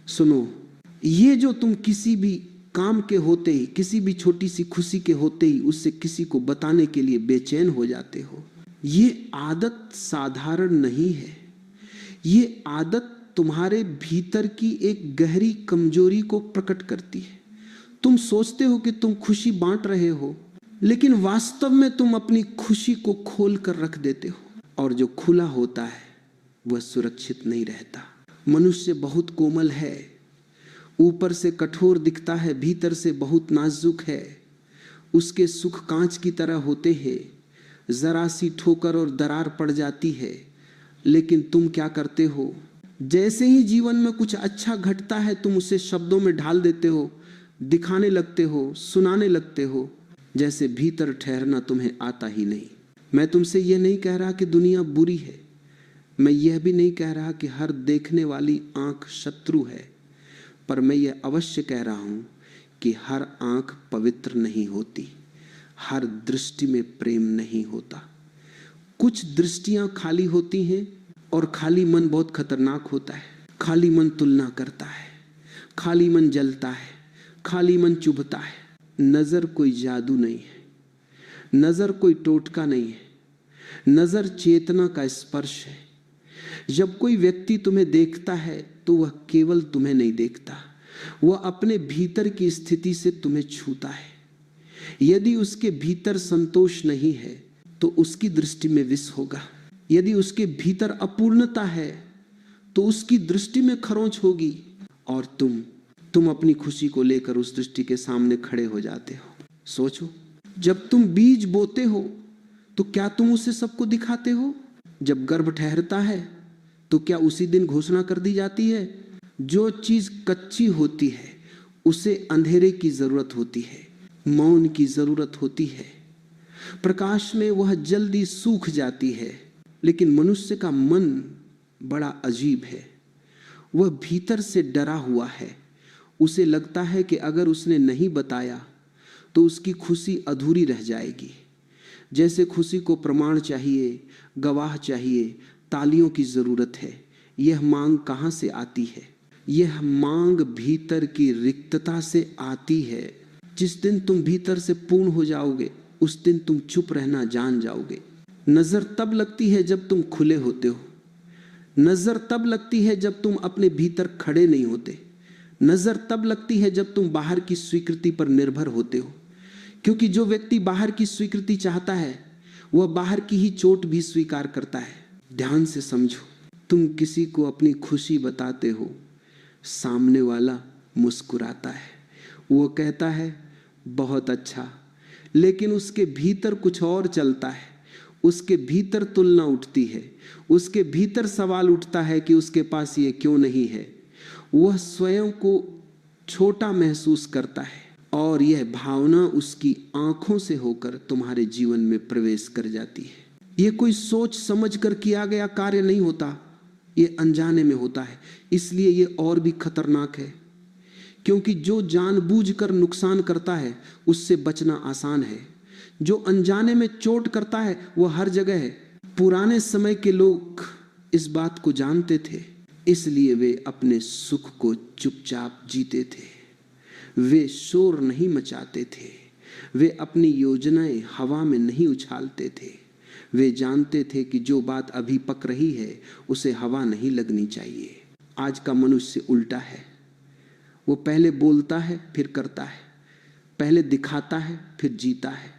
सुनो, ये जो तुम किसी भी काम के होते ही, किसी भी छोटी सी खुशी के होते ही उससे किसी को बताने के लिए बेचैन हो जाते हो, ये आदत साधारण नहीं है। ये आदत तुम्हारे भीतर की एक गहरी कमजोरी को प्रकट करती है। तुम सोचते हो कि तुम खुशी बांट रहे हो, लेकिन वास्तव में तुम अपनी खुशी को खोल कर रख देते हो, और जो खुला होता है वह सुरक्षित नहीं रहता। मनुष्य बहुत कोमल है, ऊपर से कठोर दिखता है, भीतर से बहुत नाजुक है। उसके सुख कांच की तरह होते हैं, जरा सी ठोकर और दरार पड़ जाती है। लेकिन तुम क्या करते हो, जैसे ही जीवन में कुछ अच्छा घटता है तुम उसे शब्दों में ढाल देते हो, दिखाने लगते हो, सुनाने लगते हो, जैसे भीतर ठहरना तुम्हें आता ही नहीं। मैं तुमसे यह नहीं कह रहा कि दुनिया बुरी है, मैं यह भी नहीं कह रहा कि हर देखने वाली आंख शत्रु है, पर मैं यह अवश्य कह रहा हूं कि हर आंख पवित्र नहीं होती, हर दृष्टि में प्रेम नहीं होता। कुछ दृष्टियां खाली होती हैं, और खाली मन बहुत खतरनाक होता है। खाली मन तुलना करता है, खाली मन जलता है, खाली मन चुभता है। नजर कोई जादू नहीं है, नजर कोई टोटका नहीं है, नजर चेतना का स्पर्श है। जब कोई व्यक्ति तुम्हें देखता है तो वह केवल तुम्हें नहीं देखता, वह अपने भीतर की स्थिति से तुम्हें छूता है। यदि उसके भीतर संतोष नहीं है तो उसकी दृष्टि में विष होगा। यदि उसके भीतर अपूर्णता है तो उसकी दृष्टि में खरोंच होगी, और तुम अपनी खुशी को लेकर उस दृष्टि के सामने खड़े हो जाते हो। सोचो, जब तुम बीज बोते हो तो क्या तुम उसे सबको दिखाते हो? जब गर्भ ठहरता है तो क्या उसी दिन घोषणा कर दी जाती है? जो चीज कच्ची होती है उसे अंधेरे की जरूरत होती है, मौन की जरूरत होती है। प्रकाश में वह जल्दी सूख जाती है। लेकिन मनुष्य का मन बड़ा अजीब है, वह भीतर से डरा हुआ है। उसे लगता है कि अगर उसने नहीं बताया तो उसकी खुशी अधूरी रह जाएगी। जैसे खुशी को प्रमाण चाहिए, गवाह चाहिए, तालियों की जरूरत है। यह मांग कहां से आती है? यह मांग भीतर की रिक्तता से आती है। जिस दिन तुम भीतर से पूर्ण हो जाओगे उस दिन तुम चुप रहना जान जाओगे। नजर तब लगती है जब तुम खुले होते हो, नजर तब लगती है जब तुम अपने भीतर खड़े नहीं होते, नजर तब लगती है जब तुम बाहर की स्वीकृति पर निर्भर होते हो। क्योंकि जो व्यक्ति बाहर की स्वीकृति चाहता है वह बाहर की ही चोट भी स्वीकार करता है। ध्यान से समझो, तुम किसी को अपनी खुशी बताते हो, सामने वाला मुस्कुराता है, वो कहता है बहुत अच्छा, लेकिन उसके भीतर कुछ और चलता है। उसके भीतर तुलना उठती है, उसके भीतर सवाल उठता है कि उसके पास ये क्यों नहीं है। वह स्वयं को छोटा महसूस करता है, और यह भावना उसकी आंखों से होकर तुम्हारे जीवन में प्रवेश कर जाती है। यह कोई सोच समझ कर किया गया कार्य नहीं होता, यह अनजाने में होता है। इसलिए यह और भी खतरनाक है, क्योंकि जो जानबूझकर नुकसान करता है उससे बचना आसान है। जो अनजाने में चोट करता है वह हर जगह है। पुराने समय के लोग इस बात को जानते थे, इसलिए वे अपने सुख को चुपचाप जीते थे। वे शोर नहीं मचाते थे, वे अपनी योजनाएं हवा में नहीं उछालते थे। वे जानते थे कि जो बात अभी पक रही है उसे हवा नहीं लगनी चाहिए। आज का मनुष्य उल्टा है, वो पहले बोलता है फिर करता है, पहले दिखाता है फिर जीता है,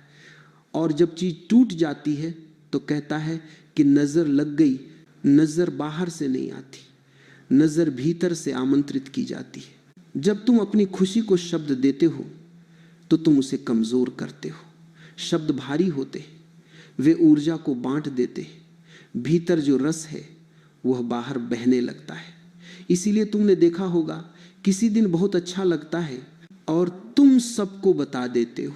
और जब चीज टूट जाती है तो कहता है कि नजर लग गई। नजर बाहर से नहीं आती, नजर भीतर से आमंत्रित की जाती है। जब तुम अपनी खुशी को शब्द देते हो तो तुम उसे कमजोर करते हो। शब्द भारी होते, वे ऊर्जा को बांट देते, भीतर जो रस है वह बाहर बहने लगता है। इसीलिए तुमने देखा होगा, किसी दिन बहुत अच्छा लगता है और तुम सबको बता देते हो,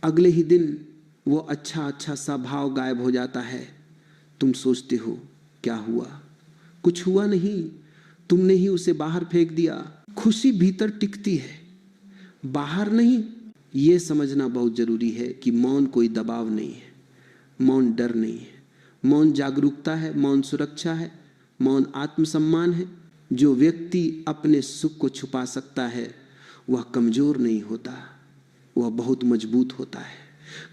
अगले ही दिन वो अच्छा सा भाव गायब हो जाता है। तुम सोचते हो क्या हुआ? कुछ हुआ नहीं, तुमने ही उसे बाहर फेंक दिया। खुशी भीतर टिकती है, बाहर नहीं। ये समझना बहुत जरूरी है कि मौन कोई दबाव नहीं है, मौन डर नहीं है, मौन जागरूकता है, मौन सुरक्षा है, मौन आत्मसम्मान है। जो व्यक्ति अपने सुख को छुपा सकता है वह कमजोर नहीं होता, वह बहुत मजबूत होता है।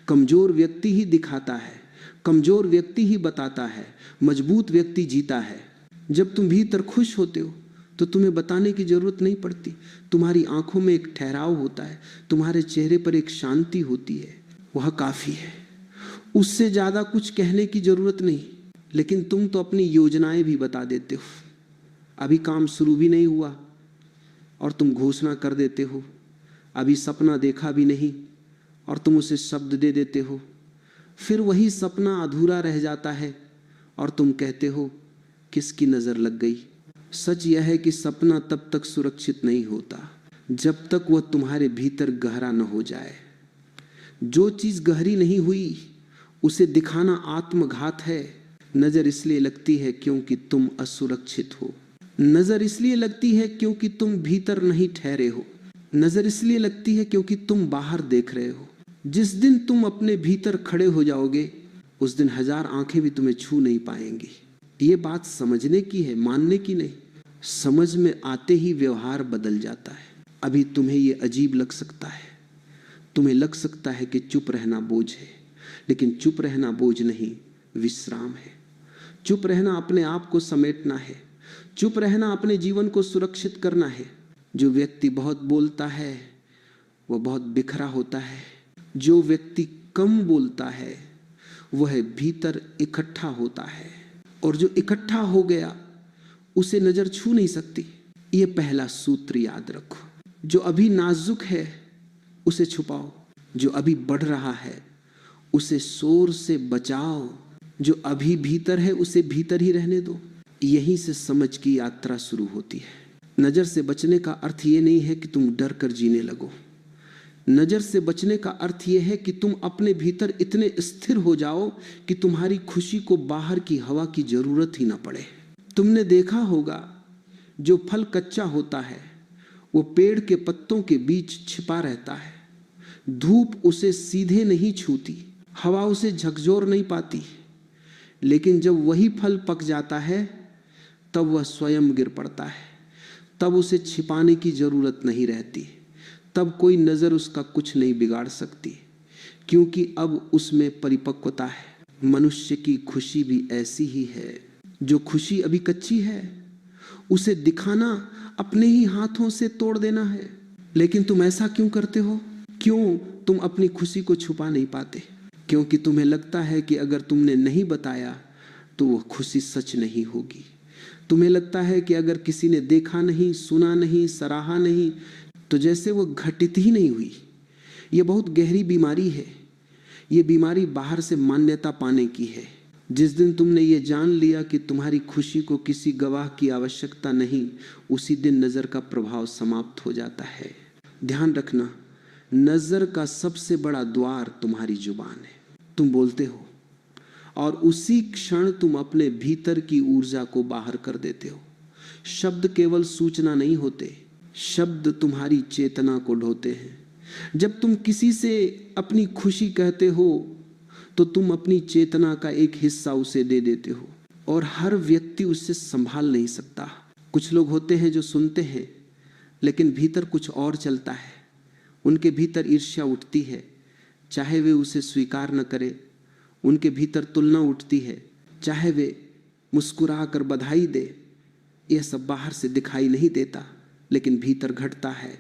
कमजोर व्यक्ति ही दिखाता है, कमजोर व्यक्ति ही बताता है, मजबूत व्यक्ति जीता है। जब तुम भीतर खुश होते हो तो तुम्हें बताने की जरूरत नहीं पड़ती। तुम्हारी आंखों में एक ठहराव होता है, तुम्हारे चेहरे पर एक शांति होती है, वह काफी है। उससे ज्यादा कुछ कहने की जरूरत नहीं। लेकिन तुम तो अपनी योजनाएं भी बता देते हो। अभी काम शुरू भी नहीं हुआ और तुम घोषणा कर देते हो। अभी सपना देखा भी नहीं और तुम उसे शब्द दे देते हो। फिर वही सपना अधूरा रह जाता है और तुम कहते हो किसकी नजर लग गई। सच यह है कि सपना तब तक सुरक्षित नहीं होता जब तक वह तुम्हारे भीतर गहरा न हो जाए। जो चीज गहरी नहीं हुई उसे दिखाना आत्मघात है। नजर इसलिए लगती है क्योंकि तुम असुरक्षित हो। नजर इसलिए लगती है क्योंकि तुम भीतर नहीं ठहरे हो। नजर इसलिए लगती है क्योंकि तुम बाहर देख रहे हो। जिस दिन तुम अपने भीतर खड़े हो जाओगे उस दिन 1000 आंखें भी तुम्हें छू नहीं पाएंगी। ये बात समझने की है, मानने की नहीं। समझ में आते ही व्यवहार बदल जाता है। अभी तुम्हें ये अजीब लग सकता है, तुम्हें लग सकता है कि चुप रहना बोझ है, लेकिन चुप रहना बोझ नहीं, विश्राम है। चुप रहना अपने आप को समेटना है। चुप रहना अपने जीवन को सुरक्षित करना है। जो व्यक्ति बहुत बोलता है वह बहुत बिखरा होता है। जो व्यक्ति कम बोलता है वह भीतर इकट्ठा होता है, और जो इकट्ठा हो गया उसे नजर छू नहीं सकती। ये पहला सूत्र याद रखो। जो अभी नाजुक है उसे छुपाओ, जो अभी बढ़ रहा है उसे शोर से बचाओ, जो अभी भीतर है उसे भीतर ही रहने दो। यहीं से समझ की यात्रा शुरू होती है। नजर से बचने का अर्थ ये नहीं है कि तुम डर कर जीने लगो। नजर से बचने का अर्थ यह है कि तुम अपने भीतर इतने स्थिर हो जाओ कि तुम्हारी खुशी को बाहर की हवा की जरूरत ही ना पड़े। तुमने देखा होगा जो फल कच्चा होता है वो पेड़ के पत्तों के बीच छिपा रहता है। धूप उसे सीधे नहीं छूती, हवा उसे झकझोर नहीं पाती। लेकिन जब वही फल पक जाता है तब वह स्वयं गिर पड़ता है। तब उसे छिपाने की जरूरत नहीं रहती। तब कोई नजर उसका कुछ नहीं बिगाड़ सकती, क्योंकि अब उसमें परिपक्वता है। मनुष्य की खुशी भी ऐसी ही है। जो खुशी अभी कच्ची है उसे दिखाना अपने ही हाथों से तोड़ देना है। लेकिन तुम ऐसा क्यों करते हो? क्यों तुम अपनी खुशी को छुपा नहीं पाते? क्योंकि तुम्हें लगता है कि अगर तुमने नहीं बताया तो वह खुशी सच नहीं होगी। तुम्हें लगता है कि अगर किसी ने देखा नहीं, सुना नहीं, सराहा नहीं तो जैसे वो घटित ही नहीं हुई। ये बहुत गहरी बीमारी है। ये बीमारी बाहर से मान्यता पाने की है। जिस दिन तुमने ये जान लिया कि तुम्हारी खुशी को किसी गवाह की आवश्यकता नहीं, उसी दिन नजर का प्रभाव समाप्त हो जाता है। ध्यान रखना, नजर का सबसे बड़ा द्वार तुम्हारी जुबान है। तुम बोलते हो और उसी क्षण तुम अपने भीतर की ऊर्जा को बाहर कर देते हो। शब्द केवल सूचना नहीं होते, शब्द तुम्हारी चेतना को ढोते हैं। जब तुम किसी से अपनी खुशी कहते हो तो तुम अपनी चेतना का एक हिस्सा उसे दे देते हो, और हर व्यक्ति उससे संभाल नहीं सकता। कुछ लोग होते हैं जो सुनते हैं लेकिन भीतर कुछ और चलता है। उनके भीतर ईर्ष्या उठती है, चाहे वे उसे स्वीकार न करे। उनके भीतर तुलना उठती है, चाहे वे मुस्कुरा कर बधाई दे। यह सब बाहर से दिखाई नहीं देता, लेकिन भीतर घटता है,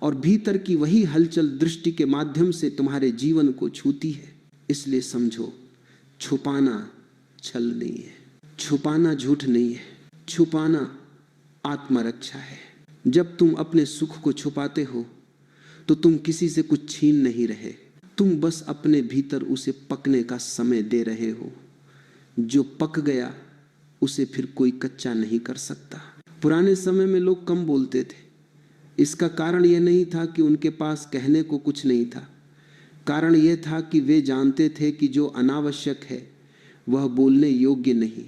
और भीतर की वही हलचल दृष्टि के माध्यम से तुम्हारे जीवन को छूती है। इसलिए समझो, छुपाना छल नहीं है, छुपाना झूठ नहीं है, छुपाना आत्मरक्षा है। जब तुम अपने सुख को छुपाते हो तो तुम किसी से कुछ छीन नहीं रहे, तुम बस अपने भीतर उसे पकने का समय दे रहे हो। जो पक गया उसे फिर कोई कच्चा नहीं कर सकता। पुराने समय में लोग कम बोलते थे। इसका कारण यह नहीं था कि उनके पास कहने को कुछ नहीं था। कारण यह था कि वे जानते थे कि जो अनावश्यक है वह बोलने योग्य नहीं।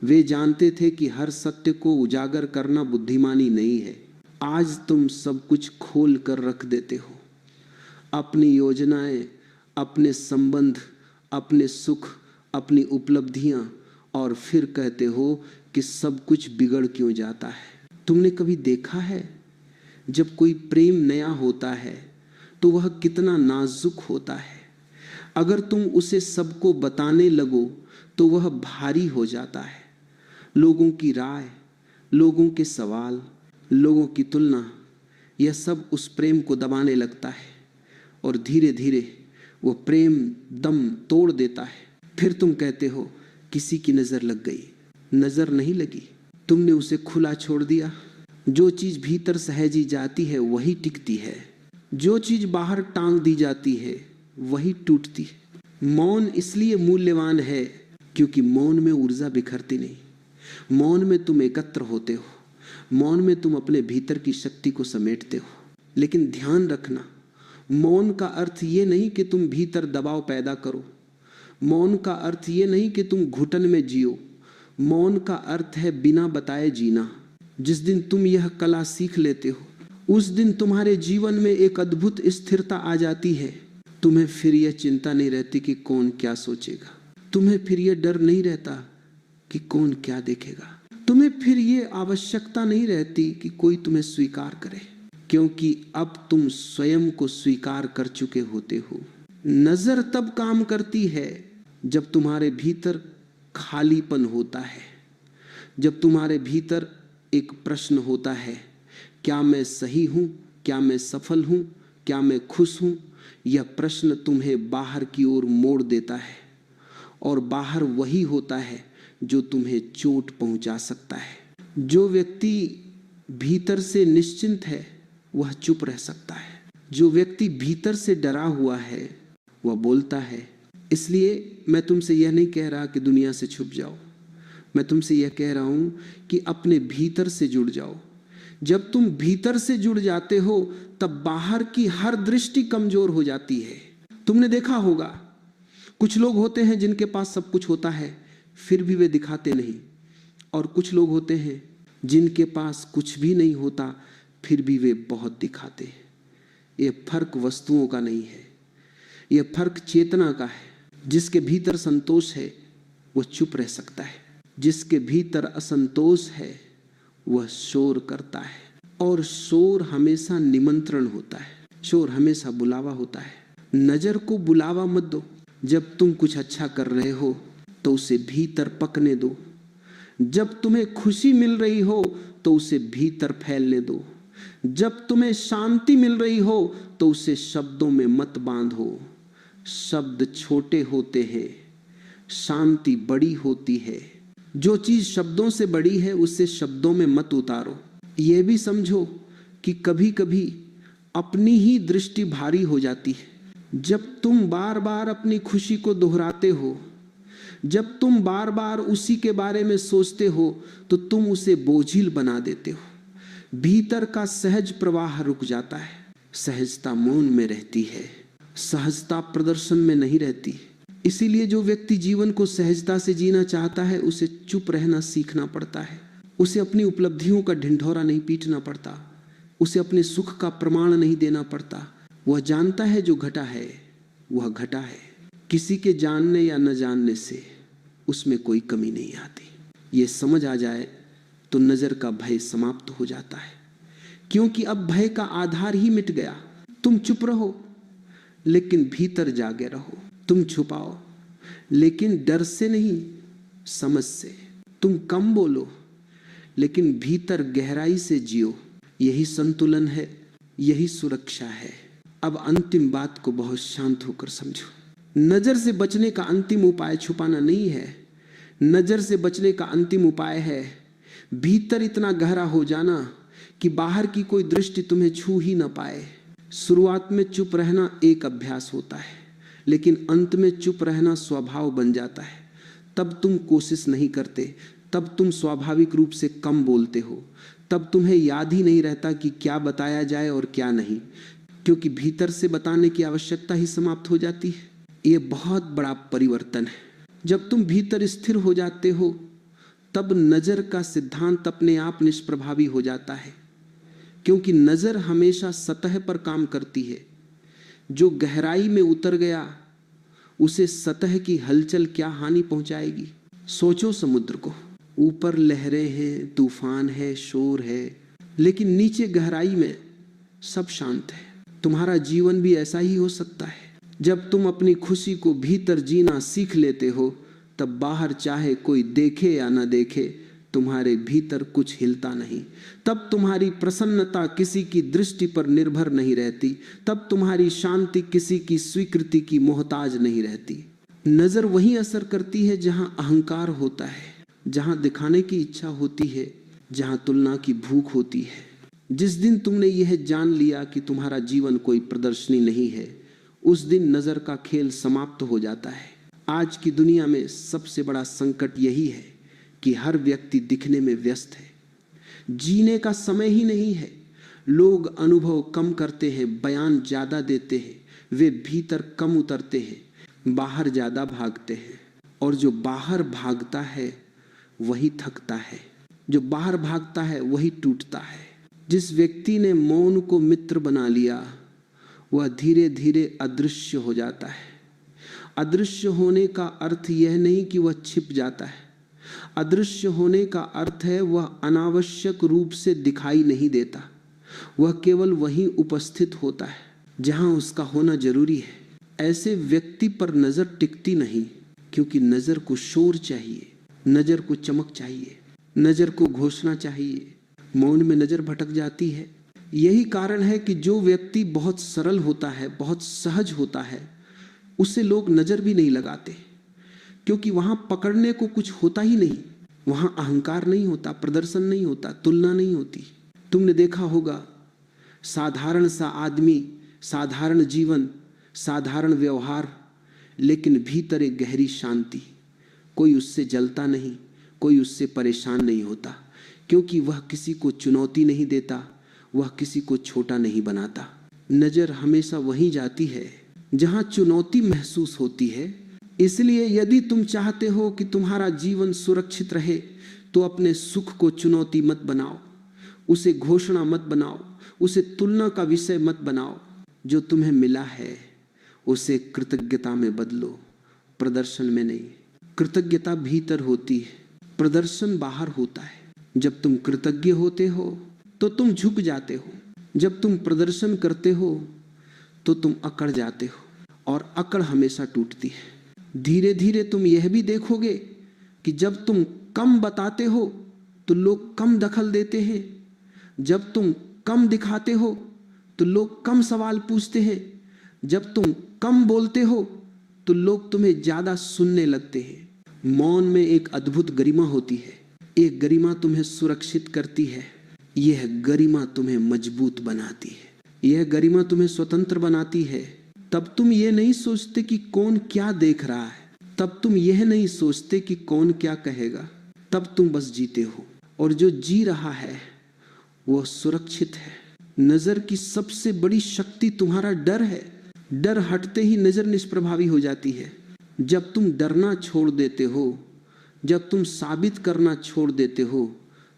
वे जानते थे कि हर सत्य को उजागर करना बुद्धिमानी नहीं है। आज तुम सब कुछ खोल कर रख देते हो, अपनी योजनाएं, अपने संबंध, अपने सुख, अपनी उपलब्धियां, और फिर कहते हो कि सब कुछ बिगड़ क्यों जाता है। तुमने कभी देखा है जब कोई प्रेम नया होता है तो वह कितना नाजुक होता है। अगर तुम उसे सबको बताने लगो तो वह भारी हो जाता है। लोगों की राय, लोगों के सवाल, लोगों की तुलना, यह सब उस प्रेम को दबाने लगता है और धीरे धीरे वो प्रेम दम तोड़ देता है। फिर तुम कहते हो किसी की नजर लग गई। नजर नहीं लगी, तुमने उसे खुला छोड़ दिया। जो चीज भीतर सहजी जाती है वही टिकती है, जो चीज बाहर टांग दी जाती है वही टूटती है। मौन इसलिए मूल्यवान है क्योंकि मौन में ऊर्जा बिखरती नहीं। मौन में तुम एकत्र होते हो, मौन में तुम अपने भीतर की शक्ति को समेटते हो। लेकिन ध्यान रखना, मौन का अर्थ ये नहीं कि तुम भीतर दबाव पैदा करो। मौन का अर्थ ये नहीं कि तुम घुटन में जियो। मौन का अर्थ है बिना बताए जीना। जिस दिन तुम यह कला सीख लेते हो उस दिन तुम्हारे जीवन में एक अद्भुत स्थिरता आ जाती है। तुम्हें फिर यह चिंता नहीं रहती कि कौन क्या सोचेगा। तुम्हें फिर यह डर नहीं रहता कि कौन क्या देखेगा। तुम्हें फिर यह आवश्यकता नहीं रहती कि कोई तुम्हें स्वीकार करे, क्योंकि अब तुम स्वयं को स्वीकार कर चुके होते हो। नजर तब काम करती है जब तुम्हारे भीतर खालीपन होता है, जब तुम्हारे भीतर एक प्रश्न होता है, क्या मैं सही हूं, क्या मैं सफल हूं, क्या मैं खुश हूं। यह प्रश्न तुम्हें बाहर की ओर मोड़ देता है और बाहर वही होता है जो तुम्हें चोट पहुंचा सकता है। जो व्यक्ति भीतर से निश्चिंत है वह चुप रह सकता है। जो व्यक्ति भीतर से डरा हुआ है वह बोलता है। इसलिए मैं तुमसे यह नहीं कह रहा कि दुनिया से छुप जाओ, मैं तुमसे यह कह रहा हूं कि अपने भीतर से जुड़ जाओ। जब तुम भीतर से जुड़ जाते हो तब बाहर की हर दृष्टि कमजोर हो जाती है। तुमने देखा होगा कुछ लोग होते हैं जिनके पास सब कुछ होता है फिर भी वे दिखाते नहीं, और कुछ लोग होते हैं जिनके पास कुछ भी नहीं होता फिर भी वे बहुत दिखाते हैं। यह फर्क वस्तुओं का नहीं है, यह फर्क चेतना का है। जिसके भीतर संतोष है वह चुप रह सकता है, जिसके भीतर असंतोष है वह शोर करता है। और शोर हमेशा निमंत्रण होता है, शोर हमेशा बुलावा होता है। नजर को बुलावा मत दो। जब तुम कुछ अच्छा कर रहे हो तो उसे भीतर पकने दो। जब तुम्हें खुशी मिल रही हो तो उसे भीतर फैलने दो। जब तुम्हें शांति मिल रही हो तो उसे शब्दों में मत बांधो। शब्द छोटे होते हैं, शांति बड़ी होती है। जो चीज शब्दों से बड़ी है उसे शब्दों में मत उतारो। यह भी समझो कि कभी कभी अपनी ही दृष्टि भारी हो जाती है। जब तुम बार बार अपनी खुशी को दोहराते हो, जब तुम बार बार उसी के बारे में सोचते हो तो तुम उसे बोझिल बना देते हो। भीतर का सहज प्रवाह रुक जाता है। सहजता मौन में रहती है, सहजता प्रदर्शन में नहीं रहती। इसीलिए जो व्यक्ति जीवन को सहजता से जीना चाहता है उसे चुप रहना सीखना पड़ता है। उसे अपनी उपलब्धियों का ढिंढोरा नहीं पीटना पड़ता, उसे अपने सुख का प्रमाण नहीं देना पड़ता। वह जानता है जो घटा है वह घटा है। किसी के जानने या न जानने से उसमें कोई कमी नहीं आती। ये समझ आ जाए तो नजर का भय समाप्त हो जाता है, क्योंकि अब भय का आधार ही मिट गया। तुम चुप रहो लेकिन भीतर जागे रहो। तुम छुपाओ लेकिन डर से नहीं, समझ से। तुम कम बोलो लेकिन भीतर गहराई से जियो। यही संतुलन है, यही सुरक्षा है। अब अंतिम बात को बहुत शांत होकर समझो। नजर से बचने का अंतिम उपाय छुपाना नहीं है। नजर से बचने का अंतिम उपाय है भीतर इतना गहरा हो जाना कि बाहर की कोई दृष्टि तुम्हें छू ही ना पाए। शुरुआत में चुप रहना एक अभ्यास होता है, लेकिन अंत में चुप रहना स्वभाव बन जाता है। तब तुम कोशिश नहीं करते, तब तुम स्वाभाविक रूप से कम बोलते हो। तब तुम्हें याद ही नहीं रहता कि क्या बताया जाए और क्या नहीं, क्योंकि भीतर से बताने की आवश्यकता ही समाप्त हो जाती है। ये बहुत बड़ा परिवर्तन है। जब तुम भीतर स्थिर हो जाते हो तब नजर का सिद्धांत अपने आप निष्प्रभावी हो जाता है, क्योंकि नजर हमेशा सतह पर काम करती है। जो गहराई में उतर गया उसे सतह की हलचल क्या हानि पहुंचाएगी। सोचो समुद्र को, ऊपर लहरें हैं, तूफान है, शोर है, लेकिन नीचे गहराई में सब शांत है। तुम्हारा जीवन भी ऐसा ही हो सकता है। जब तुम अपनी खुशी को भीतर जीना सीख लेते हो, तब बाहर चाहे कोई देखे या ना देखे, तुम्हारे भीतर कुछ हिलता नहीं। तब तुम्हारी प्रसन्नता किसी की दृष्टि पर निर्भर नहीं रहती। तब तुम्हारी शांति किसी की स्वीकृति की मोहताज नहीं रहती। नजर वहीं असर करती है जहां अहंकार होता है, जहां दिखाने की इच्छा होती है, जहां तुलना की भूख होती है। जिस दिन तुमने यह जान लिया कि तुम्हारा जीवन कोई प्रदर्शनी नहीं है, उस दिन नजर का खेल समाप्त हो जाता है। आज की दुनिया में सबसे बड़ा संकट यही है कि हर व्यक्ति दिखने में व्यस्त है। जीने का समय ही नहीं है। लोग अनुभव कम करते हैं, बयान ज्यादा देते हैं, वे भीतर कम उतरते हैं, बाहर ज्यादा भागते हैं। और जो बाहर भागता है वही थकता है, जो बाहर भागता है वही टूटता है। जिस व्यक्ति ने मौन को मित्र बना लिया, वह धीरे धीरे अदृश्य हो जाता है। अदृश्य होने का अर्थ यह नहीं कि वह छिप जाता है। अदृश्य होने का अर्थ है वह अनावश्यक रूप से दिखाई नहीं देता। वह केवल वहीं उपस्थित होता है जहां उसका होना जरूरी है। ऐसे व्यक्ति पर नजर टिकती नहीं, क्योंकि नजर को शोर चाहिए, नजर को चमक चाहिए, नजर को घोषणा चाहिए। मौन में नजर भटक जाती है। यही कारण है कि जो व्यक्ति बहुत सरल होता है, बहुत सहज होता है, उससे लोग नजर भी नहीं लगाते, क्योंकि वहां पकड़ने को कुछ होता ही नहीं। वहां अहंकार नहीं होता, प्रदर्शन नहीं होता, तुलना नहीं होती। तुमने देखा होगा, साधारण सा आदमी, साधारण जीवन, साधारण व्यवहार, लेकिन भीतर एक गहरी शांति। कोई उससे जलता नहीं, कोई उससे परेशान नहीं होता, क्योंकि वह किसी को चुनौती नहीं देता, वह किसी को छोटा नहीं बनाता। नजर हमेशा वहीं जाती है जहां चुनौती महसूस होती है। इसलिए यदि तुम चाहते हो कि तुम्हारा जीवन सुरक्षित रहे, तो अपने सुख को चुनौती मत बनाओ, उसे घोषणा मत बनाओ, उसे तुलना का विषय मत बनाओ। जो तुम्हें मिला है उसे कृतज्ञता में बदलो, प्रदर्शन में नहीं। कृतज्ञता भीतर होती है, प्रदर्शन बाहर होता है। जब तुम कृतज्ञ होते हो तो तुम झुक जाते हो, जब तुम प्रदर्शन करते हो तो तुम अकड़ जाते हो, और अकड़ हमेशा टूटती है। धीरे धीरे तुम यह भी देखोगे कि जब तुम कम बताते हो तो लोग कम दखल देते हैं, जब तुम कम दिखाते हो तो लोग कम सवाल पूछते हैं, जब तुम कम बोलते हो तो लोग तुम्हें ज्यादा सुनने लगते हैं। मौन में एक अद्भुत गरिमा होती है। एक गरिमा तुम्हें सुरक्षित करती है, यह गरिमा तुम्हें मजबूत बनाती है, यह गरिमा तुम्हें स्वतंत्र बनाती है। तब तुम ये नहीं सोचते कि कौन क्या देख रहा है, तब तुम यह नहीं सोचते कि कौन क्या कहेगा, तब तुम बस जीते हो। और जो जी रहा है वह सुरक्षित है। नजर की सबसे बड़ी शक्ति तुम्हारा डर है। डर हटते ही नजर निष्प्रभावी हो जाती है। जब तुम डरना छोड़ देते हो, जब तुम साबित करना छोड़ देते हो,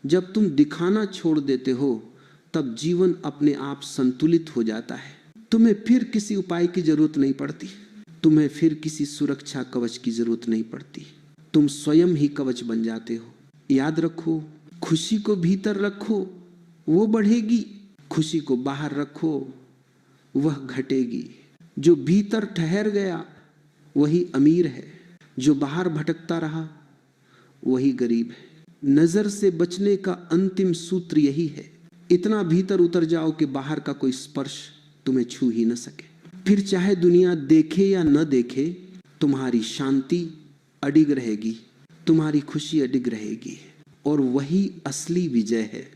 जब तुम दिखाना छोड़ देते हो, तब जीवन अपने आप संतुलित हो जाता है। तुम्हें फिर किसी उपाय की जरूरत नहीं पड़ती, तुम्हें फिर किसी सुरक्षा कवच की जरूरत नहीं पड़ती। तुम स्वयं ही कवच बन जाते हो। याद रखो, खुशी को भीतर रखो, वो बढ़ेगी। खुशी को बाहर रखो, वह घटेगी। जो भीतर ठहर गया वही अमीर है, जो बाहर भटकता रहा वही गरीब है। नजर से बचने का अंतिम सूत्र यही है, इतना भीतर उतर जाओ कि बाहर का कोई स्पर्श तुम्हें छू ही न सके। फिर चाहे दुनिया देखे या न देखे, तुम्हारी शांति अडिग रहेगी, तुम्हारी खुशी अडिग रहेगी, और वही असली विजय है।